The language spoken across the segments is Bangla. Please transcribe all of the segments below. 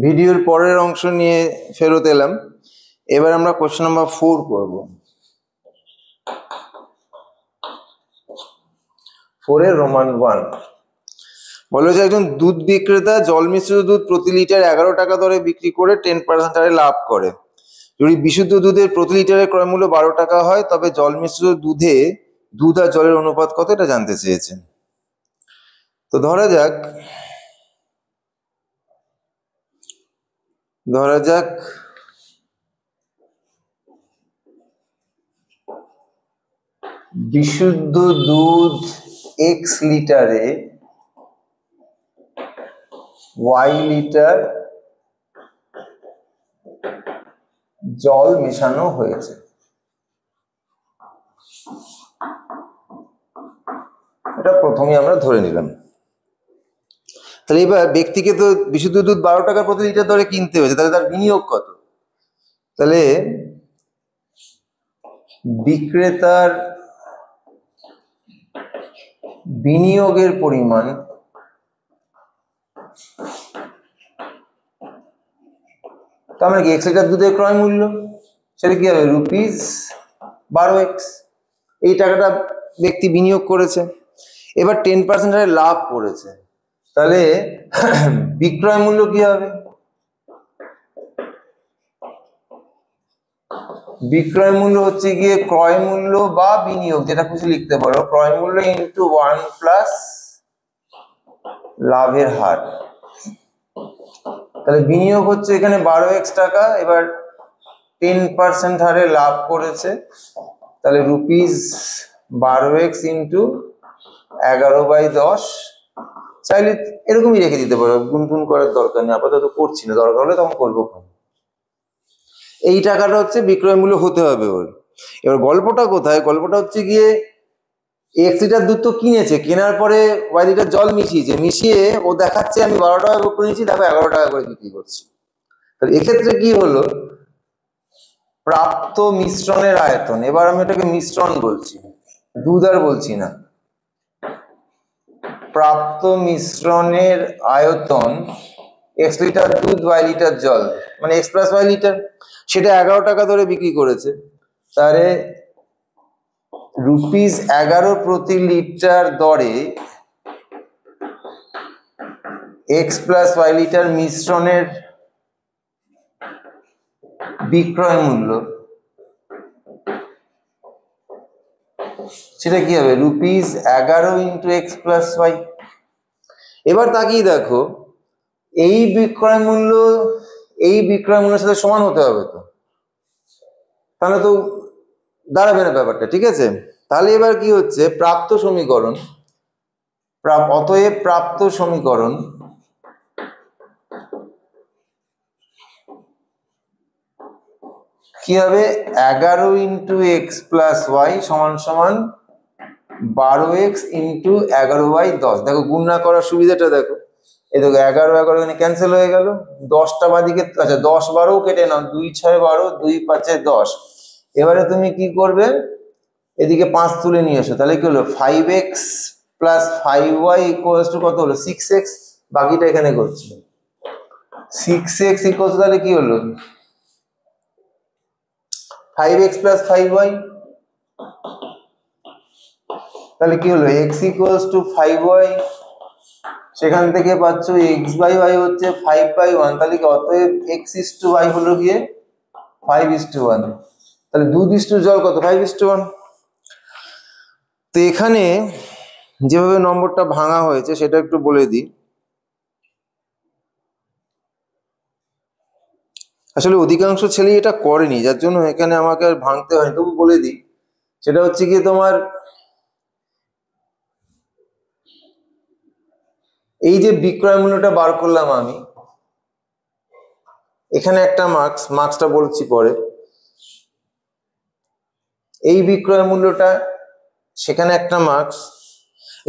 ভিডিওর পরের অংশ নিয়ে ফেরত এলাম। এবার আমরা কোশ্চেন নাম্বার 4 করব। 4 এর রোমান 1 বলো যে একজন দুধ বিক্রেতা জল মিশ্রিত দুধ প্রতি লিটার 11 টাকা দরে বিক্রি করে 10% হারে লাভ করে। যদি বিশুদ্ধ দুধের প্রতি লিটারের ক্রয় মূল্য 12 টাকা হয় তবে জল মিশ্রিত দুধ আর জলের অনুপাত কত, এটা জানতে চেয়েছেন। তো ধরা যাক বিশুদ্ধ দুধ x লিটারে y লিটার জল মেশানো হয়েছে। এটা প্রথমে আমরা ধরে নিলাম। তাহলে এবার ব্যক্তিকে তো বিশুদ্ধ দুধ 12 টাকা প্রতি লিটার দরে কিনতে হয়েছে, তাহলে তার বিনিয়োগ কত? তাহলে বিক্রেতার বিনিয়োগের পরিমাণ তার মানে কি x লিটার দুধের ক্রয় মূল্য, সেটা কি হবে ₹12x। এই টাকাটা ব্যক্তি বিনিয়োগ করেছে। এবার 10% হারে লাভ করেছে, তাহলে বিক্রয় মূল্য কি হবে? বিক্রয় মূল্য হচ্ছে গিয়ে ক্রয় মূল্য বা বিনিয়োগ, যেটা খুশি লিখতে পারো, ক্রয় মূল্য ইন্টু 1 প্লাস লাভের হার। তাহলে বিনিয়োগ হচ্ছে এখানে 12x টাকা, এবার 10% হারে লাভ করেছে, তাহলে ₹12x ইন্টু 11/10। চাইলে এরকমই রেখে দিতে পারো, গুনগুন করার দরকার নেই, আপাতত করছি না, দরকার হলে তখন করবো। এই টাকাটা হচ্ছে বিক্রয় মূল্য হতে হবে ওর। এবার গল্পটা কোথায়? গল্পটা হচ্ছে গিয়ে x লিটার দুধ তো কিনেছে, কেনার পরে y লিটার জল মিশিয়ে ও দেখাচ্ছে আমি 12 টাকা করে নিয়েছি, তারপর 11 টাকা করে বিক্রি করছি। তাহলে এক্ষেত্রে কি হলো? প্রাপ্ত মিশ্রণের আয়তন, এবার আমি এটাকে মিশ্রণ বলছি, দুধ আর বলছি না। প্রাপ্ত মিশ্রণের আয়তন x লিটার দুধ y লিটার জল, মানে x প্লাস y লিটার, সেটা 11 টাকা ধরে বিক্রি করেছে। তাহলে ₹11 প্রতি লিটার দরে x প্লাস y লিটার মিশ্রণের বিক্রয় মূল্য, সেটা কি হবে? ₹11 ইন্টু x প্লাস y। এবার তাকিয়ে দেখো, এই বিক্রয় মূল্যের সাথে সমান হতে হবে, তো তাহলে তো দাঁড়াবে না ব্যাপারটা, ঠিক আছে? তাহলে এবার কি হচ্ছে? অতএব প্রাপ্ত সমীকরণ কি হবে? 11 ইন্টু এক্স প্লাস ওয়াই সমান সমান 12x ইন্টু 11/10। দেখো গুণ না করার সুবিধাটা দেখো, এই দেখো 11 এখানে ক্যান্সেল হয়ে গেল, 10টা বাদিকে, আচ্ছা 10 12 কেটে নাও, 2 6 12, 2 5 10। এবারে তুমি কি করবে? এদিকে 5 তুলে নিয়ে এসো, তাহলে কি হলো? 5x plus 5y equals to কত হলো? 6x। বাকিটা এখানে করছি, 6x ইকুয়ালস, তাহলে কি হলো? 5x প্লাস 5y, তাহলে কি হলো? x ইকুয়ালস টু 5y, সেখান থেকে পাচ্ছ x/y হচ্ছে 5/1, তাহলে কি অতএব x/y হলো গিয়ে 5:1। তাহলে দুধ ইস্টু জল কত? 5:1। তো এখানে যেভাবে নম্বরটা ভাঙা হয়েছে সেটা একটু বলে দিই। আসলে অধিকাংশ ছেলেই এটা করেনি, যার জন্য এখানে আমাকে আর ভাঙতে হয়, তবু বলে দিই। সেটা হচ্ছে কি, তোমার এই যে বিক্রয় মূল্যটা বার করলাম আমি, এখানে একটা মার্কসটা বলছি পরে, এই বিক্রয় মূল্যটা, সেখানে একটা মার্কস,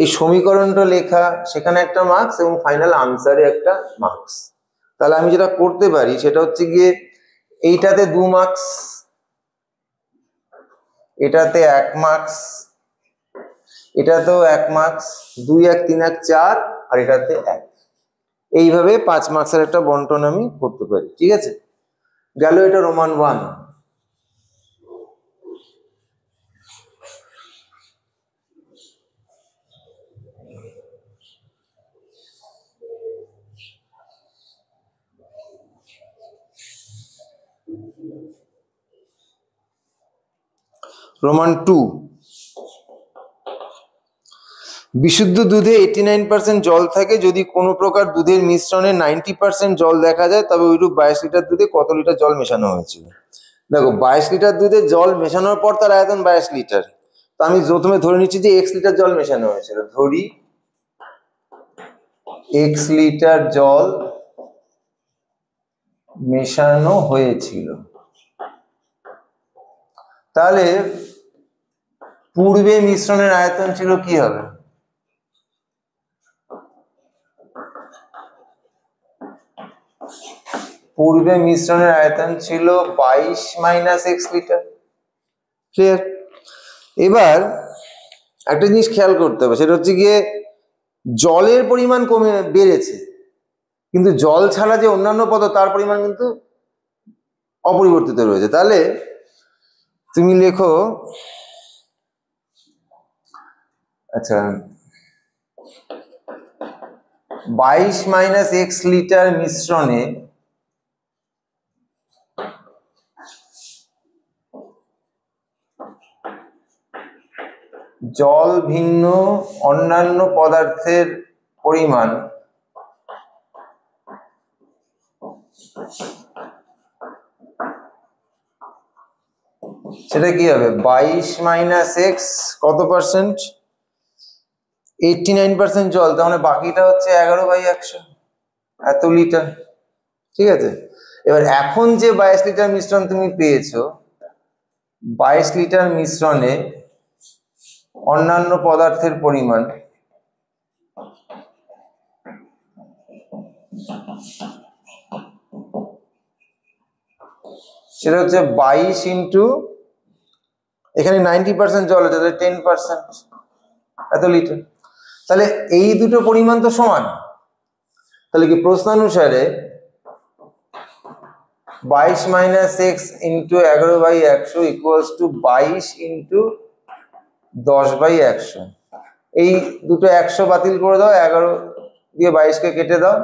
এই সমীকরণটা লেখা, সেখানে একটা মার্কস, এবং ফাইনাল আনসারে একটা মার্কস। তাহলে আমি যেটা করতে পারি সেটা হচ্ছে গিয়ে, এইটাতে 2 মার্কস, এটাতে 1 মার্কস, এটাতেও 1 মার্কস, 2 1 3 1 4, আর এটাতে 1। এইভাবে 5 মার্কসের একটা বন্টন আমি করতে পারি। ঠিক আছে, গেল এটা রোমান 1। রোমান 2, বিশুদ্ধ দুধে 89% জল থাকে, যদি কোনো প্রকার দুধের মিশ্রণে 90% জল দেখা যায় তবে ওইরূপ 22 লিটার দুধে কত লিটার জল মেশানো হয়েছিল। দেখো 22 লিটার দুধে জল মেশানোর পর তার আয়তন 22 লিটার। তো আমি প্রথমে ধরে নিচ্ছি যে x লিটার জল মেশানো হয়েছিল, ধরি x লিটার জল মেশানো হয়েছিল। তাহলে পূর্বে মিশ্রণের আয়তন ছিল কি হবে? পূর্বে মিশ্রণের আয়তন ছিল 22 মাইনাস x লিটার। ক্লিয়ার? এবার একটা জিনিস খেয়াল করতে হবে, সেটা হচ্ছে গিয়ে জলের পরিমাণ কমে বেড়েছে, কিন্তু জল ছাড়া যে অন্যান্য পদার্থ তার পরিমাণ কিন্তু অপরিবর্তিত রয়েছে। তাহলে তুমি লেখো, আচ্ছা 22 মাইনাস x লিটার মিশ্রণে জল ভিন্ন অন্যান্য পদার্থের পরিমাণ সেটা কি হবে? 22 মাইনাস এক্স কত পার্সেন্ট? 89% জল, তার মানে বাকিটা হচ্ছে 11/100, এত লিটার। ঠিক আছে, এবার এখন যে 22 লিটার মিশ্রণ তুমি পেয়েছো, 22 লিটার মিশ্রণে অন্যান্য পদার্থের পরিমাণ সেটা হচ্ছে 22 ইন্টু, এখানে 90% জল আছে, 10%, এত লিটার। তাহলে এই দুটো পরিমাণ তো সমান। তাহলে কি প্রশ্নানুসারে 22 minus x into 11/100 equals to 22 into 10/100। এই দুটো 100 বাতিল করে দাও, 11 দিয়ে 22 কে কেটে দাও,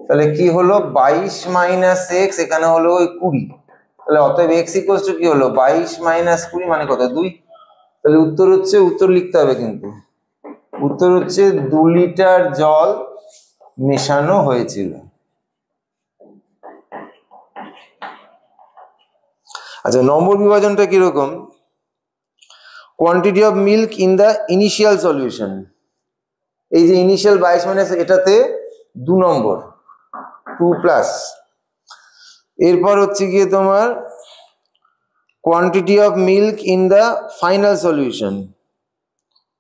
তাহলে কি হলো? 22 মাইনাস এক্স, এখানে হলো ওই 20। তাহলে অতএব এক্স ইকুয়ালস টু কি হলো? 22 মাইনাস 20 মানে কত? 2। তাহলে উত্তর হচ্ছে, উত্তর লিখতে হবে কিন্তু, উত্তর হচ্ছে 2 লিটার জল মেশানো হয়েছিল। আচ্ছা, নম্বর বিভাজনটা কিরকম? Quantity of milk in the initial solution, এই যে ইনিশিয়াল 22 মাইনাস, এটাতে 2 নম্বর, 2+। এরপর হচ্ছে গিয়ে তোমার quantity of milk in the final solution,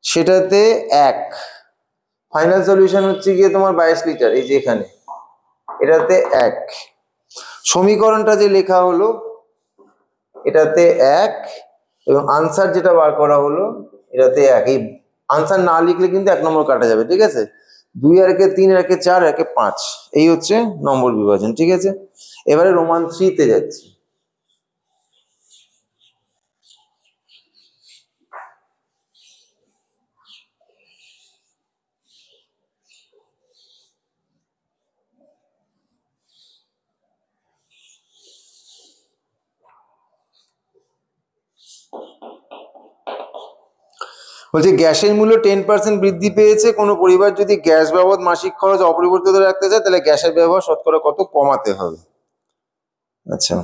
সেটাতে 1। ফাইনাল সলিউশন হচ্ছে গিয়ে তোমার 22 লিটার, এই যে এখানে, এটাতে 1। সমীকরণটা যে লেখা হলো এটাতে 1, এবং আনসার যেটা বার করা হলো এটাতে 1। এই আনসার না লিখলে কিন্তু 1 নম্বর কাটা যাবে। ঠিক আছে, 2 আর 1 3, 1 4, 1 5, এই হচ্ছে নম্বর বিভাজন। ঠিক আছে, এবারে রোমান 3 তে যাচ্ছি। বলছে গ্যাসের মূল্য 10% বৃদ্ধি পেয়েছে, কোনো পরিবার যদি গ্যাস বাবদ মাসিক খরচ অপরিবর্তিত রাখতে চায় তাহলে গ্যাসের ব্যবহার শতকরা কত কমাতে হবে। আচ্ছা,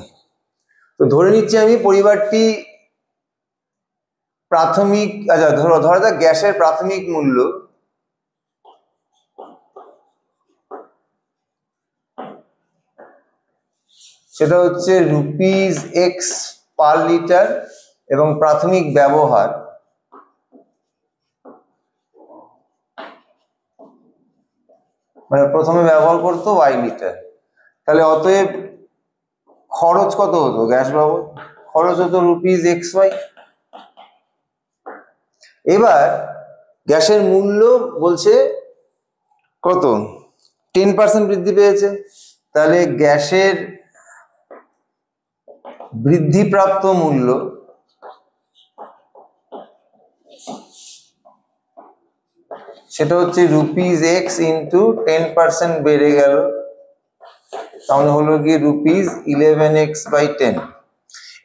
তো ধরে নিচ্ছি আমি পরিবারটি প্রাথমিক, আচ্ছা ধরা যাক গ্যাসের প্রাথমিক মূল্য সেটা হচ্ছে ₹x পার লিটার, এবং প্রাথমিক ব্যবহার মানে প্রথমে ব্যবহার করতো y লিটার। তাহলে অতএব খরচ কত হতো? গ্যাস বাবদ খরচ হতো ₹xy। এবার গ্যাসের মূল্য বলছে কত? 10% বৃদ্ধি পেয়েছে, তাহলে গ্যাসের বৃদ্ধিপ্রাপ্ত মূল্য সেটা হচ্ছে রুপিস এক্স ইন্টু 10% বেড়ে গেল, তাহলে হলো গিয়ে রুপিস 11x/10।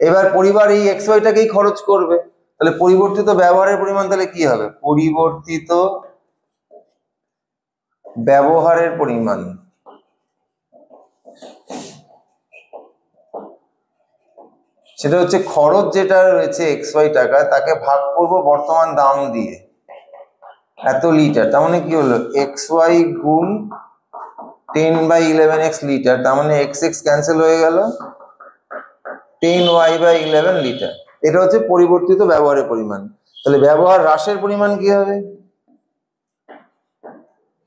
এবার পরিবার এই এক্স ওয়াইটাকেই খরচ করবে, তাহলে পরিবর্তিত ব্যবহারের পরিমাণ তাহলে কি হবে? পরিবর্তিত ব্যবহারের পরিমাণ সেটা হচ্ছে খরচ যেটা রয়েছে এক্স ওয়াই টাকা, তাকে ভাগ করব বর্তমান দাম দিয়ে, এত লিটার, তার মানে কি হলো এক্স ওয়াই গুণ 10/11x লিটার, তার মানে এক্স এক্স ক্যান্সেল হয়ে গেল, 10y/11 লিটার। এটা হচ্ছে পরিবর্তিত ব্যবহারের পরিমাণ। তাহলে ব্যবহার হ্রাসের পরিমাণ কি হবে?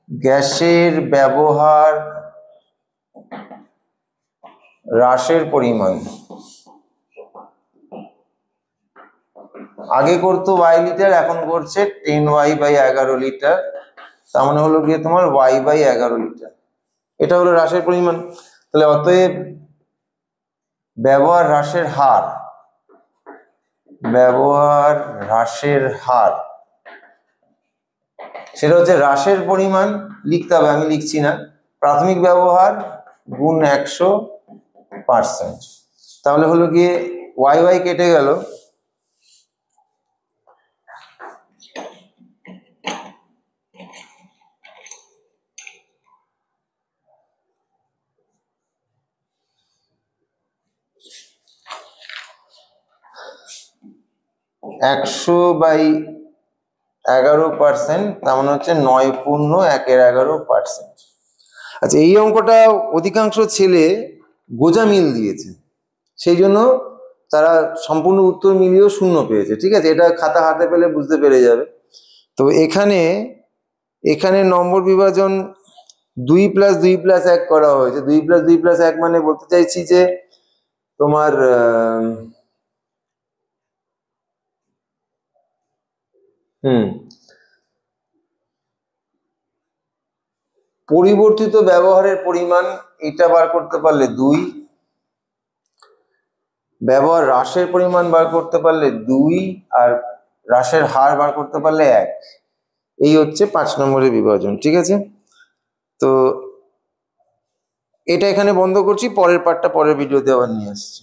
গ্যাসের ব্যবহার হ্রাসের পরিমাণ আগে করতো y লিটার, এখন করছে 10y/11 লিটার, তার মানে হলো গিয়ে তোমার y/11 লিটার। এটা হলো হ্রাসের পরিমাণ। তাহলে অতএব ব্যবহার হ্রাসের হার, ব্যবহার হ্রাসের হার সেটা হচ্ছে হ্রাসের পরিমাণ লিখতে হবে, আমি লিখছি না, প্রাথমিক ব্যবহার গুণ 100%। তাহলে হলো গিয়ে ওয়াই ওয়াই কেটে গেল, একশো বাই 11%, তার মানে হচ্ছে 9.111%। আচ্ছা, এই অঙ্কটা অধিকাংশ ছেলে গোজা মিল দিয়েছে, সেই জন্য তারা সম্পূর্ণ উত্তর মিলিয়েও 0 পেয়েছে। ঠিক আছে, এটা খাতা হাতে পেলে বুঝতে পেরে যাবে। তো এখানে নম্বর বিভাজন 2+2+1 করা হয়েছে। 2+2+1 মানে বলতে চাইছি যে তোমার পরিবর্তিত ব্যবহারের পরিমাণ এটা বার করতে পারলে 2, ব্যবহার হ্রাসের পরিমাণ বার করতে পারলে 2, আর হ্রাসের হার বার করতে পারলে 1। এই হচ্ছে 5 নম্বরের বিভাজন। ঠিক আছে, তো এটা এখানে বন্ধ করছি, পরের পার্টটা পরের ভিডিওতে আবার নিয়ে আসছি।